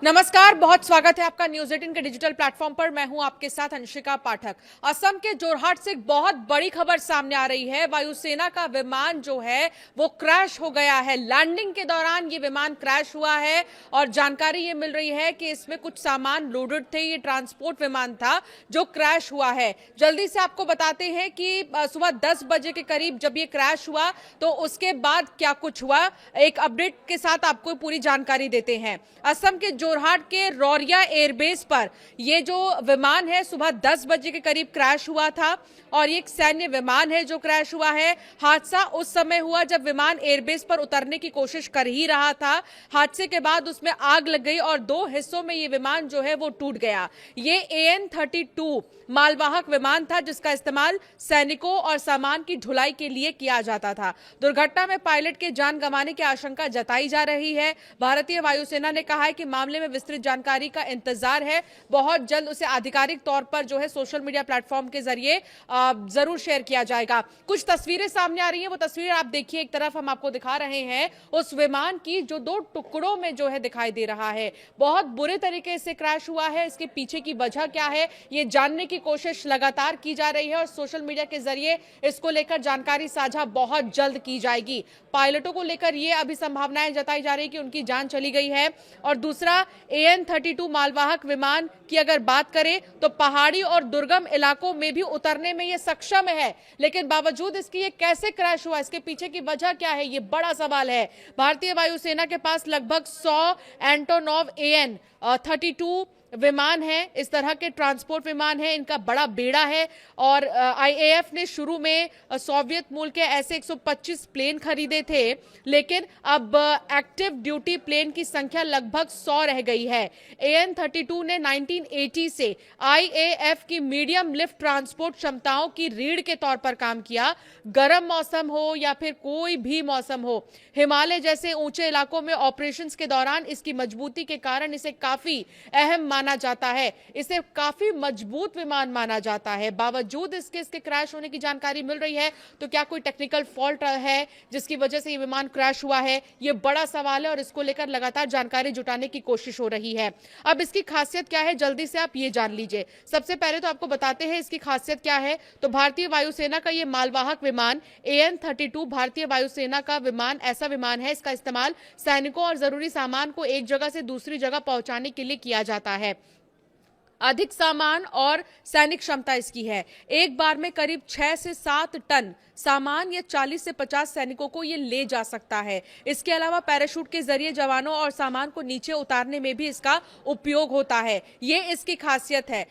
नमस्कार, बहुत स्वागत है आपका न्यूज 18 के डिजिटल प्लेटफॉर्म पर। मैं हूं आपके साथ अंशिका पाठक। असम के जोरहाट से एक बहुत बड़ी खबर सामने आ रही है। वायुसेना का विमान जो है वो क्रैश हो गया है। लैंडिंग के दौरान ये विमान क्रैश हुआ है और जानकारी ये मिल रही है कि इसमें कुछ सामान लोडेड थे। ये ट्रांसपोर्ट विमान था जो क्रैश हुआ है। जल्दी से आपको बताते हैं कि सुबह 10 बजे के करीब जब ये क्रैश हुआ तो उसके बाद क्या कुछ हुआ, एक अपडेट के साथ आपको पूरी जानकारी देते हैं। असम के जोरहाट के रौरिया एयरबेस पर यह जो विमान है सुबह 10 बजे के करीब क्रैश हुआ था और ये एक सैन्य विमान है जो क्रैश हुआ है। हादसा उस समय हुआ जब विमान एयरबेस पर उतरने की कोशिश कर ही रहा था। हादसे के बाद उसमें आग लग गई और 2 हिस्सों में ये विमान जो है वो टूट गया। ये AN-32 मालवाहक विमान था जिसका इस्तेमाल सैनिकों और सामान की ढुलाई के लिए किया जाता था। दुर्घटना में पायलट के जान गंवाने की आशंका जताई जा रही है। भारतीय वायुसेना ने कहा है कि मामले में विस्तृत जानकारी का इंतजार है। बहुत जल्द उसे आधिकारिक तौर पर जो है सोशल मीडिया प्लेटफॉर्म के जरिए जरूर शेयर किया जाएगा। कुछ तस्वीरें सामने आ रही हैं, वो तस्वीर आप देखिए। एक तरफ हम आपको दिखा रहे हैं उस विमान की जो 2 टुकड़ों में जो है दिखाई दे रहा है। बहुत बुरे तरीके से क्रैश हुआ है। इसके पीछे की वजह क्या है ये जानने की कोशिश लगातार की जा रही है और सोशल मीडिया के जरिए इसको लेकर जानकारी साझा बहुत जल्द की जाएगी। पायलटों को लेकर ये अभी संभावनाएं जताई जा रही है कि उनकी जान चली गई है। और दूसरा, AN-32 मालवाहक विमान की अगर बात करें तो पहाड़ी और दुर्गम इलाकों में भी उतरने में ये सक्षम है, लेकिन बावजूद इसकी ये कैसे क्रैश हुआ, इसके पीछे की वजह क्या है, ये बड़ा सवाल है। भारतीय वायुसेना के पास लगभग 100 एंटोनोव AN-32 विमान है। इस तरह के ट्रांसपोर्ट विमान है, इनका बड़ा बेड़ा है और IAF ने शुरू में सोवियत मूल के ऐसे 125 प्लेन खरीदे थे, लेकिन अब एक्टिव ड्यूटी प्लेन की संख्या लगभग 100 रह गई है। AN-32 ने 1980 से IAF की मीडियम लिफ्ट ट्रांसपोर्ट क्षमताओं की रीढ़ के तौर पर काम किया। गर्म मौसम हो या फिर कोई भी मौसम हो, हिमालय जैसे ऊंचे इलाकों में ऑपरेशंस के दौरान इसकी मजबूती के कारण इसे काफी अहम माना जाता है। इसे काफी मजबूत विमान माना जाता है। बावजूद इसके क्रैश होने की जानकारी मिल रही है, तो क्या कोई टेक्निकल फॉल्ट है जिसकी वजह से ये विमान क्रैश हुआ है, ये बड़ा सवाल है और इसको लेकर लगातार जानकारी जुटाने की कोशिश हो रही है। अब इसकी खासियत क्या है, जल्दी से आप ये जान लीजिए। सबसे पहले तो आपको बताते हैं इसकी खासियत क्या है। तो भारतीय वायुसेना का ये मालवाहक विमान AN-32 भारतीय वायुसेना का विमान ऐसा विमान है, इसका इस्तेमाल सैनिकों और जरूरी सामान को एक जगह से दूसरी जगह पहुंचाने के लिए किया जाता है। अधिक सामान और सैनिक क्षमता इसकी है। एक बार में करीब 6 से 7 टन सामान या 40 से 50 सैनिकों को ये ले जा सकता है। इसके अलावा पैराशूट के जरिए जवानों और सामान को नीचे उतारने में भी इसका उपयोग होता है। ये इसकी खासियत है।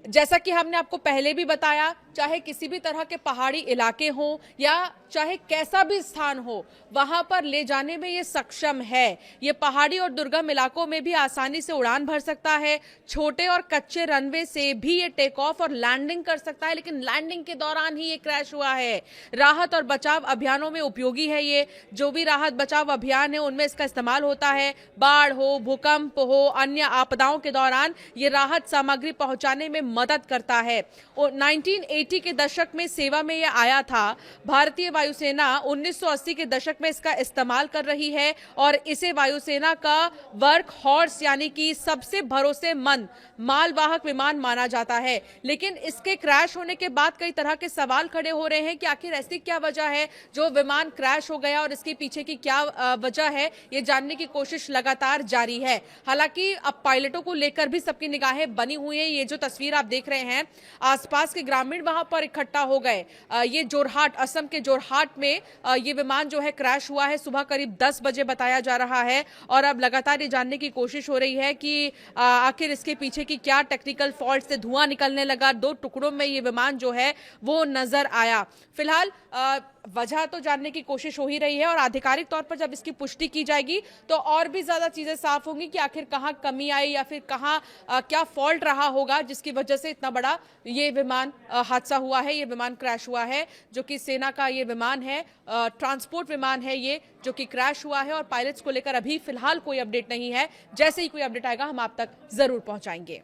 जैसा कि हमने आपको पहले भी बताया, चाहे किसी भी तरह के पहाड़ी इलाके हों या चाहे कैसा भी स्थान हो, वहां पर ले जाने में ये सक्षम है। ये पहाड़ी और दुर्गम इलाकों में भी आसानी से उड़ान भर सकता है। छोटे और कच्चे रनवे से भी ये टेक ऑफ और लैंडिंग कर सकता है, लेकिन लैंडिंग के दौरान ही ये क्रैश हुआ है। राहत और बचाव अभियानों में उपयोगी है। ये जो भी राहत बचाव अभियान है उनमें इसका इस्तेमाल होता है। बाढ़ हो, भूकंप हो, अन्य आपदाओं के दौरान ये राहत सामग्री पहुंचाने में मदद करता है। 1980 के दशक में सेवा में यह आया था। भारतीय वायुसेना 1980 के दशक में इसका इस्तेमाल कर रही है और इसे वायुसेना का वर्क हॉर्स यानी कि सबसे भरोसेमंद मालवाहक विमान माना जाता है। लेकिन इसके क्रैश होने के बाद कई तरह के सवाल खड़े हो रहे हैं कि आखिर ऐसी क्या वजह है जो विमान क्रैश हो गया और इसके पीछे की क्या वजह है, ये जानने की कोशिश लगातार जारी है। हालांकि अब पायलटों को लेकर भी सबकी निगाहें बनी हुई है। ये जो तस्वीर आप देख रहे हैं, आसपास के ग्रामीण वहां पर इकट्ठा हो गए। ये जोरहाट, असम के जोरहाट में ये विमान जो है क्रैश हुआ है सुबह करीब 10 बजे बताया जा रहा है और अब लगातार ये जानने की कोशिश हो रही है कि आखिर इसके पीछे की क्या टेक्निकल फॉल्ट से धुआं निकलने लगा, 2 टुकड़ों में ये विमान जो है वो नजर आया। फिलहाल वजह तो जानने की कोशिश हो ही रही है और आधिकारिक तौर पर जब इसकी पुष्टि की जाएगी तो और भी ज्यादा चीजें साफ होंगी कि आखिर कहां कमी आई या फिर कहां क्या फॉल्ट रहा होगा जिसकी वजह से इतना बड़ा ये विमान हादसा हुआ है, ये विमान क्रैश हुआ है। जो कि सेना का ये विमान है, ट्रांसपोर्ट विमान है ये, जो कि क्रैश हुआ है और पायलट्स को लेकर अभी फिलहाल कोई अपडेट नहीं है। जैसे ही कोई अपडेट आएगा हम आप तक जरूर पहुंचाएंगे।